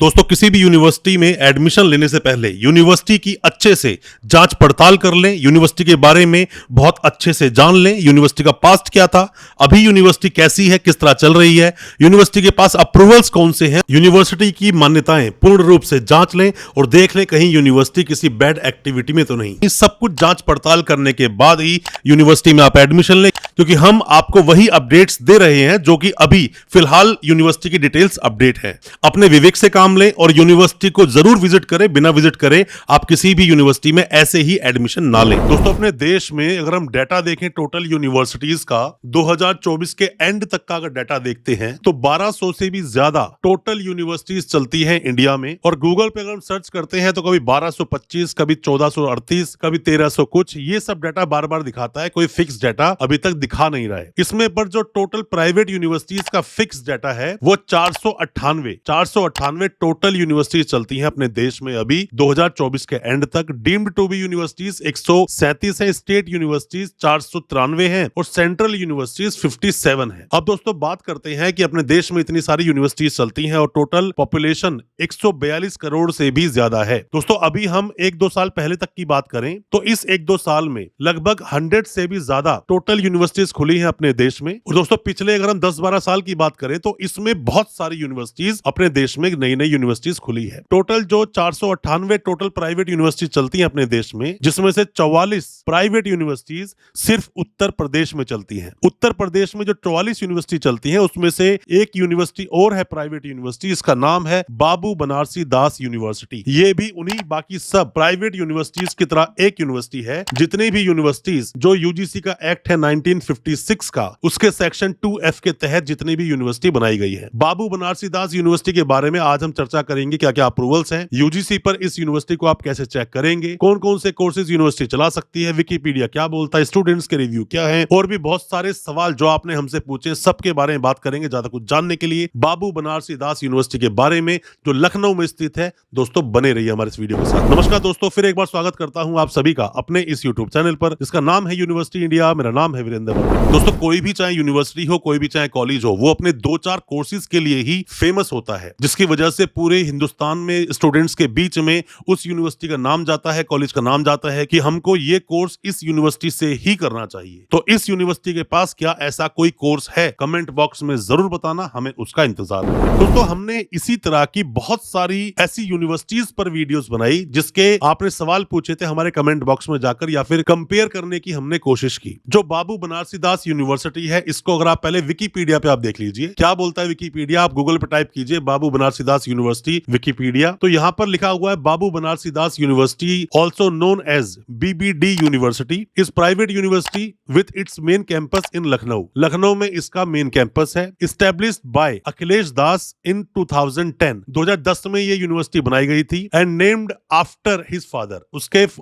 दोस्तों किसी भी यूनिवर्सिटी में एडमिशन लेने से पहले यूनिवर्सिटी की अच्छे से जांच पड़ताल कर लें, यूनिवर्सिटी के बारे में बहुत अच्छे से जान लें, यूनिवर्सिटी का पास्ट क्या था, अभी यूनिवर्सिटी कैसी है, किस तरह चल रही है, यूनिवर्सिटी के पास अप्रूवल्स कौन से हैं, यूनिवर्सिटी की मान्यताएं पूर्ण रूप से जांच लें और देख लें कहीं यूनिवर्सिटी किसी बैड एक्टिविटी में तो नहीं। इस सब कुछ जांच पड़ताल करने के बाद ही यूनिवर्सिटी में आप एडमिशन लें, क्योंकि हम आपको वही अपडेट्स दे रहे हैं जो कि अभी फिलहाल यूनिवर्सिटी की डिटेल्स अपडेट है। अपने विवेक से काम लें और यूनिवर्सिटी को जरूर विजिट करें, बिना विजिट करे आप किसी भी यूनिवर्सिटी में ऐसे ही एडमिशन ना लें। दोस्तों अपने देश में अगर हम डाटा देखें टोटल यूनिवर्सिटीज का 2024 के एंड तक का अगर डाटा देखते हैं तो 1200 से भी ज्यादा टोटल यूनिवर्सिटीज चलती हैं इंडिया में। और गूगल पे अगर हम सर्च करते हैं तो कभी 1225, कभी 1438, कभी 1300 कुछ, ये सब डाटा बार बार दिखाता है, कोई फिक्स डाटा अभी तक दिखा नहीं रहा है। इसमें पर जो टोटल प्राइवेट यूनिवर्सिटीज का फिक्स डाटा है वो 498 टोटल यूनिवर्सिटीज चलती हैं अपने देश में अभी 2024 के एंड तक। डीम्ड टू बी यूनिवर्सिटीज 137 है, स्टेट यूनिवर्सिटीज 493 हैं और सेंट्रल यूनिवर्सिटीज 57 है। अब दोस्तों बात करते हैं कि अपने देश में इतनी सारी यूनिवर्सिटीज चलती हैं और टोटल पॉपुलेशन 142 करोड़ से भी ज्यादा है। दोस्तों अभी हम 1-2 साल पहले तक की बात करें तो इस 1-2 साल में लगभग 100 से भी ज्यादा टोटल यूनिवर्सिटीज खुली हैं अपने देश में। और दोस्तों पिछले अगर हम 10-12 साल की बात करें तो इसमें बहुत सारी यूनिवर्सिटीज अपने देश में नई नई यूनिवर्सिटीज खुली है। टोटल जो 498 टोटल प्राइवेट यूनिवर्सिटी चलती हैं अपने देश में, जिसमें से 44 प्राइवेट यूनिवर्सिटीज सिर्फ उत्तर प्रदेश में चलती हैं। उत्तर प्रदेश में जो 44 यूनिवर्सिटी चलती हैं उसमें से एक यूनिवर्सिटी और है प्राइवेट यूनिवर्सिटी, इसका नाम है बाबू बनारसी दास यूनिवर्सिटी। ये भी उन्हीं बाकी सब प्राइवेट यूनिवर्सिटीज की तरह एक यूनिवर्सिटी है। जितनी भी यूनिवर्सिटीज जो यूजीसी का एक्ट है 1956 का, उसके सेक्शन 2F के तहत जितनी भी यूनिवर्सिटी बनाई गई है। बाबू बनारसी दास यूनिवर्सिटी के बारे में आज हम चर्चा करेंगे, क्या क्या अप्रूवल्स हैं यूजीसी पर, इस यूनिवर्सिटी को आप कैसे चेक करेंगे, कौन कौन से कोर्सेज यूनिवर्सिटी चला सकती है, विकिपीडिया क्या बोलता है, स्टूडेंट्स के रिव्यू क्या है, और भी बहुत सारे सवाल जो आपने हमसे पूछे सबके बारे में बात करेंगे। ज्यादा कुछ जानने के लिए बाबू बनारसी दास यूनिवर्सिटी के बारे में जो लखनऊ में स्थित है, दोस्तों बने रहिए हमारे इस वीडियो के साथ। नमस्कार दोस्तों, फिर एक बार स्वागत करता हूं आप सभी का अपने इस यूट्यूब चैनल पर जिसका नाम है यूनिवर्सिटी इंडिया। मेरा नाम है वीरेंद्र वर्मा। दोस्तों कोई भी चाहे यूनिवर्सिटी हो, कोई भी चाहे कॉलेज हो, वो अपने 2-4 कोर्सेज के लिए ही फेमस होता है, जिसकी वजह से पूरे हिंदुस्तान में स्टूडेंट्स के बीच में उस यूनिवर्सिटी का नाम जाता है, कॉलेज का नाम जाता है कि हमको ये कोर्स इस यूनिवर्सिटी से ही करना चाहिए। तो इस यूनिवर्सिटी के पास क्या ऐसा कोई कोर्स है? कमेंट बॉक्स में जरूर बताना, हमें उसका इंतजार है। दोस्तों हमने इसी तरह की बहुत सारी ऐसी यूनिवर्सिटीज पर वीडियोस बनाई जिसके आपने सवाल पूछे थे हमारे कमेंट बॉक्स में जाकर, या फिर कंपेयर करने की हमने कोशिश की। जो बाबू बनारसी दास यूनिवर्सिटी है, इसको अगर आप पहले विकिपीडिया पे आप देख लीजिए क्या बोलता है विकिपीडिया। आप गूगल पे टाइप कीजिए बाबू बनारसी दास यूनिवर्सिटी विकिपीडिया, तो यहाँ पर लिखा हुआ है Babu Banarasi Das university, also known as BBD university, is private university with its main campus in Lucknow. Lucknow में इसका मेन कैंपस है। Established by Akhilesh Das in 2010 में ये यूनिवर्सिटी बनाई गई थी and named after his father.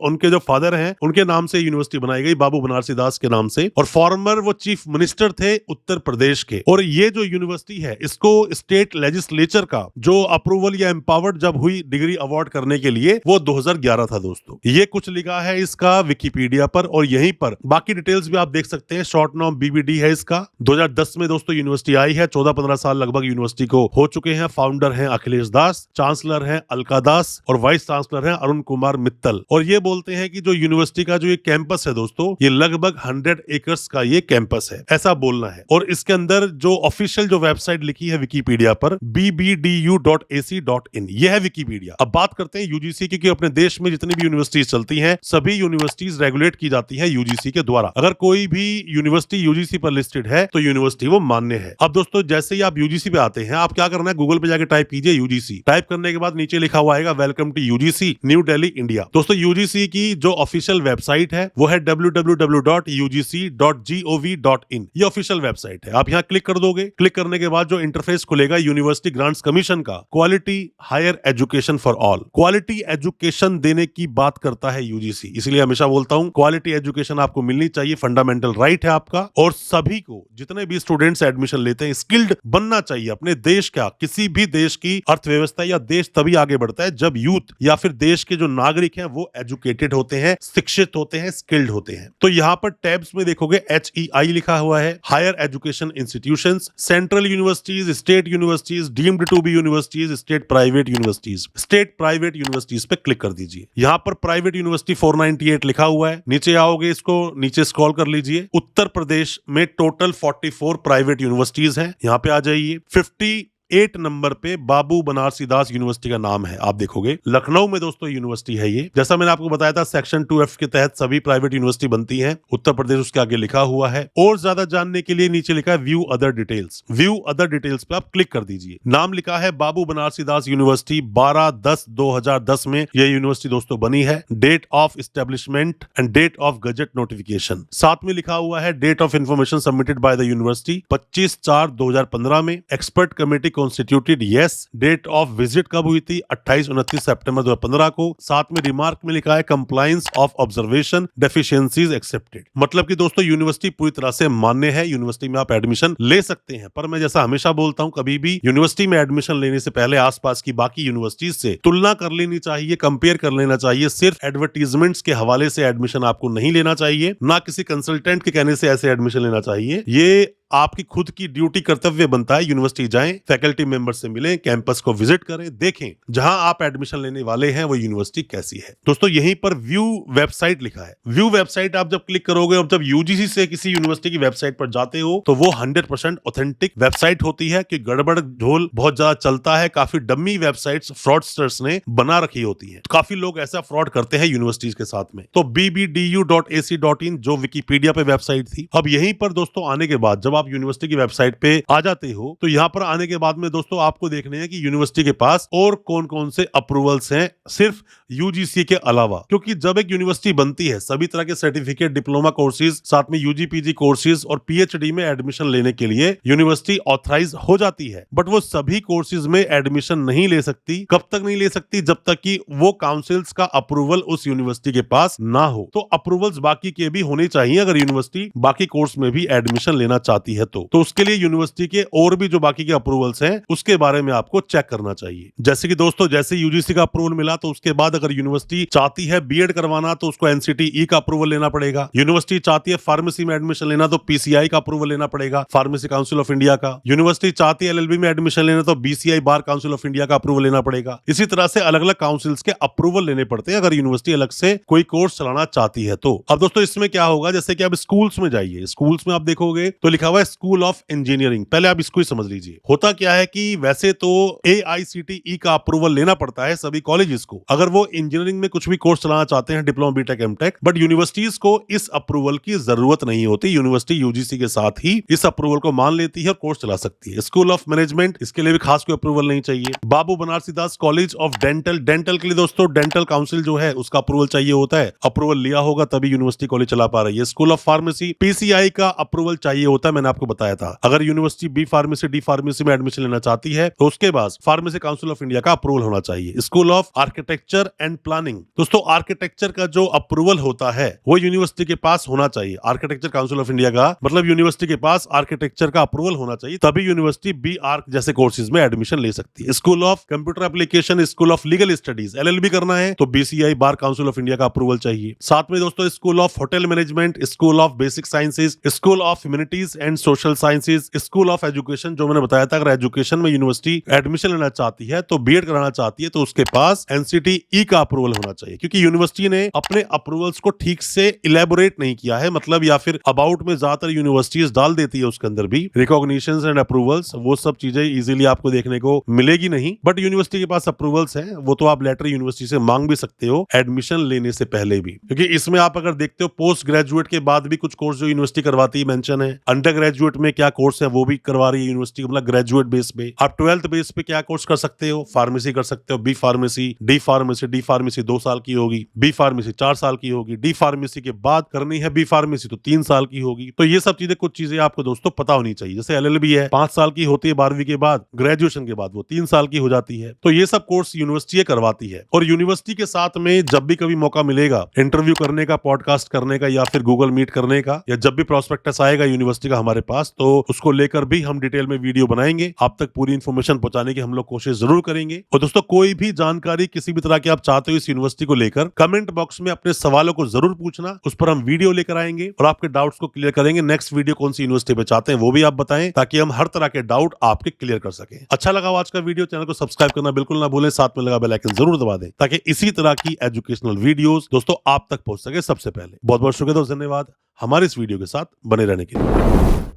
उनके जो फादर हैं उनके नाम से यूनिवर्सिटी बनाई गई, बाबू बनारसी दास के नाम से। और फॉर्मर वो चीफ मिनिस्टर थे उत्तर प्रदेश के। और ये जो यूनिवर्सिटी है इसको स्टेट लेजिस्लेचर का जो अप्रूवल या एम्पावर्ड जब हुई डिग्री अवार्ड करने के लिए, वो 2011 था। दोस्तों ये कुछ लिखा है इसका विकिपीडिया पर, और यहीं पर बाकी डिटेल्स भी आप देख सकते हैं। शॉर्ट नाम BBD है इसका। 2010 में दोस्तों यूनिवर्सिटी आई है। 14-15 साल लगभग यूनिवर्सिटी को हो चुके हैं। फाउंडर हैं अखिलेश दास, चांसलर हैं अलका दास और वाइस चांसलर हैं अरुण कुमार मित्तल। और ये बोलते हैं कि जो यूनिवर्सिटी का जो ये कैंपस है दोस्तों, ये लगभग 100 एकर्स का ये कैंपस है, ऐसा बोलना है। और इसके अंदर जो ऑफिशियल जो वेबसाइट लिखी है विकिपीडिया पर, bbdu.ac.in, ये है विकिपीडिया। अब बात करते हैं यूजीसी की, कि अपने देश में जितनी भी यूनिवर्सिटीज चलती हैं सभी यूनिवर्सिटीज रेगुलेट की जाती हैं यूजीसी के द्वारा। अगर कोई भी यूनिवर्सिटी यूजीसी पर लिस्टेड है तो यूनिवर्सिटी वो मान्य है। अब दोस्तों जैसे ही आप यूजीसी पे आते हैं, आप क्या करना है, गूगल पे जाके टाइप कीजिए यूजीसी। टाइप करने के बाद नीचे लिखा हुआ आएगा welcome to UGC New Delhi India. दोस्तों यूजीसी की जो ऑफिशियल वेबसाइट है वो है www.ugc.gov.in। ये ऑफिशियल वेबसाइट है। आप यहाँ क्लिक कर दोगे। क्लिक करने के बाद जो इंटरफेस खुलेगा यूनिवर्सिटी ग्रांट्स कमीशन का, quality higher education for all. Quality education देने की बात करता है यूजीसी, इसलिए हमेशा बोलता हूं क्वालिटी एजुकेशन आपको मिलनी चाहिए, फंडामेंटल राइट है आपका। और सभी को, जितने भी स्टूडेंट्स एडमिशन लेते हैं, स्किल्ड बनना चाहिए। अपने देश क्या, किसी भी देश की अर्थव्यवस्था या देश तभी आगे बढ़ता है जब यूथ या फिर देश के जो नागरिक हैं वो एजुकेटेड होते हैं, शिक्षित होते हैं, स्किल्ड होते हैं। तो यहाँ पर टैब्स में देखोगे HEI लिखा हुआ है, higher education institutions, central universities, state universities, deemed to be universities, state private universities. State private universities पे क्लिक कर दीजिए। यहाँ पर प्राइवेट यूनिवर्सिटी 498 लिखा हुआ है। नीचे आओगे, इसको नीचे स्क्रॉल कर लीजिए। उत्तर प्रदेश में टोटल 44 प्राइवेट यूनिवर्सिटीज हैं। यहाँ पे आ जाइए। 58 नंबर पे बाबू बनारसी दास यूनिवर्सिटी का नाम है। आप देखोगे लखनऊ में दोस्तों यूनिवर्सिटी है ये। जैसा मैंने आपको बताया था, सेक्शन 2F के तहत सभी प्राइवेट यूनिवर्सिटी बनती हैं। उत्तर प्रदेश उसके आगे लिखा हुआ है। और ज्यादा जानने के लिए नीचे लिखा है view other details. View other details पे आप क्लिक कर दीजिए। नाम लिखा है बाबू बनारसी दास यूनिवर्सिटी। 12/10/2010 में यह यूनिवर्सिटी दोस्तों बनी है। Date of establishment and date of gazette notification साथ में लिखा हुआ है। Date of information submitted by the university 25/4/2015 में। Expert committee constituted, yes. Date of visit कब हुई थी? 28-29 सितंबर 2015 को। साथ में रिमार्क में लिखा है compliance of observation deficiencies accepted. मतलब कि दोस्तों यूनिवर्सिटी पूरी तरह से मान्य है। यूनिवर्सिटी में आप एडमिशन ले सकते हैं। पर मैं जैसा हमेशा बोलता हूं, कभी भी यूनिवर्सिटी में एडमिशन लेने से पहले आसपास की बाकी यूनिवर्सिटीज से तुलना कर लेनी चाहिए, कंपेयर कर लेना चाहिए। सिर्फ एडवर्टीजमेंट्स के हवाले से एडमिशन आपको नहीं लेना चाहिए, ना किसी कंसल्टेंट के कहने से ऐसे एडमिशन लेना चाहिए। ये आपकी खुद की ड्यूटी, कर्तव्य बनता है। यूनिवर्सिटी जाएं, फैकल्टी मेंबर से मिलें, कैंपस को विजिट करें, देखें जहां आप एडमिशन लेने वाले हैं वो यूनिवर्सिटी कैसी है। दोस्तों यहीं पर व्यू वेबसाइट लिखा है। व्यू वेबसाइट आप जब क्लिक करोगे और जब यूजीसी से किसी यूनिवर्सिटी की वेबसाइट पर जाते हो तो वो 100% ऑथेंटिक वेबसाइट होती है कि गड़बड़ ढोल बहुत ज्यादा चलता है। काफी डम्मी वेबसाइट्स फ्रॉडस्टर्स ने बना रखी होती है। काफी लोग ऐसा फ्रॉड करते हैं यूनिवर्सिटीज के साथ में। तो bbdu.ac.in जो विकिपीडिया पे वेबसाइट थी। अब यहीं पर दोस्तों आने के बाद जब आप यूनिवर्सिटी की वेबसाइट पे आ जाते हो तो यहाँ पर आने के बाद में दोस्तों आपको देखने हैं कि यूनिवर्सिटी के पास और कौन कौन से अप्रूवल्स हैं सिर्फ यूजीसी के अलावा। क्योंकि जब एक यूनिवर्सिटी बनती है, सभी तरह के सर्टिफिकेट, डिप्लोमा कोर्सेज, साथ में यूजी पीजी कोर्सेज और पीएचडी में एडमिशन लेने के लिए यूनिवर्सिटी ऑथराइज हो जाती है। बट वो सभी कोर्सेज में एडमिशन नहीं ले सकती। कब तक नहीं ले सकती? जब तक कि वो काउंसिल्स का अप्रूवल उस यूनिवर्सिटी के पास ना हो। तो अप्रूवल्स बाकी के भी होने चाहिए अगर यूनिवर्सिटी बाकी कोर्स में भी एडमिशन लेना चाहती है तो उसके लिए यूनिवर्सिटी के और भी जो बाकी के अप्रूवल्स हैं उसके बारे में आपको चेक करना चाहिए। जैसे कि दोस्तों जैसे यूजीसी का अप्रूवल मिला तो उसके बाद अगर यूनिवर्सिटी चाहती है बीएड करवाना तो उसको एनसीटीई का अप्रूवल लेना पड़ेगा। यूनिवर्सिटी चाहती है फार्मेसी में एडमिशन लेना तो पीसीआई का अप्रूवल लेना पड़ेगा, फार्मेसी काउंसिल ऑफ इंडिया का। यूनिवर्सिटी चाहती है एलएलबी में एडमिशन लेना तो BCI bar council of India का अप्रूवल लेना पड़ेगा। इसी तरह से अलग अलग काउंसिल्स के अप्रूवल लेने पड़ते हैं अगर यूनिवर्सिटी अलग से कोई कोर्स चलाना चाहती है तो। अब दोस्तों इसमें क्या होगा, जैसे कि आप स्कूल्स में जाइए, स्कूल्स में आप देखोगे तो लिखा हुआ है स्कूल ऑफ इंजीनियरिंग। पहले आप इसको ही समझ लीजिए। होता क्या है कि वैसे तो AICTE का अप्रूवल लेना पड़ता है सभी कॉलेजेस को अगर वो इंजीनियरिंग में कुछ भी कोर्स चलाना चाहते हैं, diploma, BTech, MTech. But universities को इस अप्रूवल की जरूरत नहीं होती। यूनिवर्सिटी यूजीसी के साथ ही इस अप्रूवल को मान लेती है और कोर्स चला सकती है। स्कूल ऑफ मैनेजमेंट, इसके लिए भी खास कोई अप्रूवल नहीं चाहिए। बाबू बनारसी दास कॉलेज ऑफ डेंटल, डेंटल के लिए दोस्तों डेंटल काउंसिल जो है उसका अप्रूवल चाहिए होता है। अप्रूवल लिया होगा तभी यूनिवर्सिटी कॉलेज चला पा रही है। स्कूल ऑफ फार्मेसी, पीसीआई का अप्रूवल चाहिए होता है, मैंने आपको बताया था। अगर university B pharmacy, D pharmacy में एडमिशन लेना चाहती है तो उसके बाद फार्मेसी काउंसिल ऑफ इंडिया का अप्रूवल होना चाहिए। School of architecture and planning, दोस्तों आर्किटेक्चर का जो अप्रूवल होता है वो यूनिवर्सिटी के पास होना चाहिए। आर्किटेक्चर काउंसिल ऑफ इंडिया का मतलब यूनिवर्सिटी के पास आर्किटेक्चर का अप्रूवल होना चाहिए, तभी यूनिवर्सिटी बी आर्क जैसे कोर्सेज में एडमिशन ले सकती है। School of computer application, school of legal studies, LLB करना है तो BCI bar council of India का अप्रूवल चाहिए। साथ में दोस्तों school of hotel management, school of basic sciences, school of humanities and social sciences, school of education जो मैंने बताया था। अगर एजुकेशन में यूनिवर्सिटी एडमिशन लेना चाहती है तो बीएड कराना चाहती है तो उसके पास एनसीटीई का अप्रूवल होना चाहिए। क्योंकि यूनिवर्सिटी ने अपने अप्रूवल्स को ठीक से इलेबोरेट नहीं किया है, मतलब या फिर अबाउट में ज्यादातर यूनिवर्सिटीज डाल देती है उसके अंदर भी रिकॉग्निशंस एंड अप्रूवल्स, वो सब चीजें इजीली आपको देखने को मिलेगी नहीं। बट यूनिवर्सिटी के पास अप्रूवल्स हैं, वो तो आप लेटर यूनिवर्सिटी से मांग भी सकते हो एडमिशन लेने से पहले भी। क्योंकि इसमें आप अगर देखते हो पोस्ट ग्रेजुएट के बाद भी कुछ कोर्स जो यूनिवर्सिटी करवाती है मेंशन है। अंडर ग्रेजुएट में क्या कोर्स है वो भी करवा रही है यूनिवर्सिटी, मतलब ग्रेजुएट बेस पे। आप 12th बेस पे क्या कोर्स कर सकते हो, फार्मेसी कर सकते हो, B pharmacy, D pharmacy. D pharmacy 2 साल की होगी, बी फार्मेसी 4 साल की होगी, डी फार्मेसी के बाद करनी है बी फार्मेसी तो 3 साल की होगी। तो ये सब चीजें, कुछ चीजें आपको दोस्तों पता होनी चाहिए। जैसे एलएलबी है 5 साल की होती है 12वीं के बाद, ग्रेजुएशन के बाद वो 3 साल की हो जाती है। तो ये सब कोर्स यूनिवर्सिटी करवाती है। और यूनिवर्सिटी के साथ में जब भी कभी मौका मिलेगा इंटरव्यू करने का, पॉडकास्ट करने का या फिर गूगल मीट करने का, या जब भी प्रोस्पेक्टस आएगा यूनिवर्सिटी का हमारे हमारे पास, तो उसको लेकर भी हम डिटेल में वीडियो बनाएंगे, आप तक पूरी इन्फॉर्मेशन पहुंचाने की हम लोग कोशिश जरूर करेंगे। और दोस्तों कोई भी जानकारी किसी भी तरह की आप चाहते हो इस यूनिवर्सिटी को लेकर, कमेंट बॉक्स में अपने सवालों को जरूर पूछना, उस पर हम वीडियो लेकर आएंगे और आपके डाउट्स को क्लियर करेंगे। नेक्स्ट वीडियो कौन सी यूनिवर्सिटी पे चाहते हैं वो भी आप बताएं, ताकि हम हर तरह के डाउट आपके क्लियर कर सकें। अच्छा लगा आज का वीडियो, चैनल को सब्सक्राइब करना बिल्कुल ना भूलें, साथ में लगा बेल आइकन जरूर दबा दें, ताकि इसी तरह की एजुकेशनल वीडियोस दोस्तों आप तक पहुंच सके सबसे पहले। बहुत बहुत शुक्रिया दोस्तों, धन्यवाद हमारे इस वीडियो के साथ बने रहने के लिए।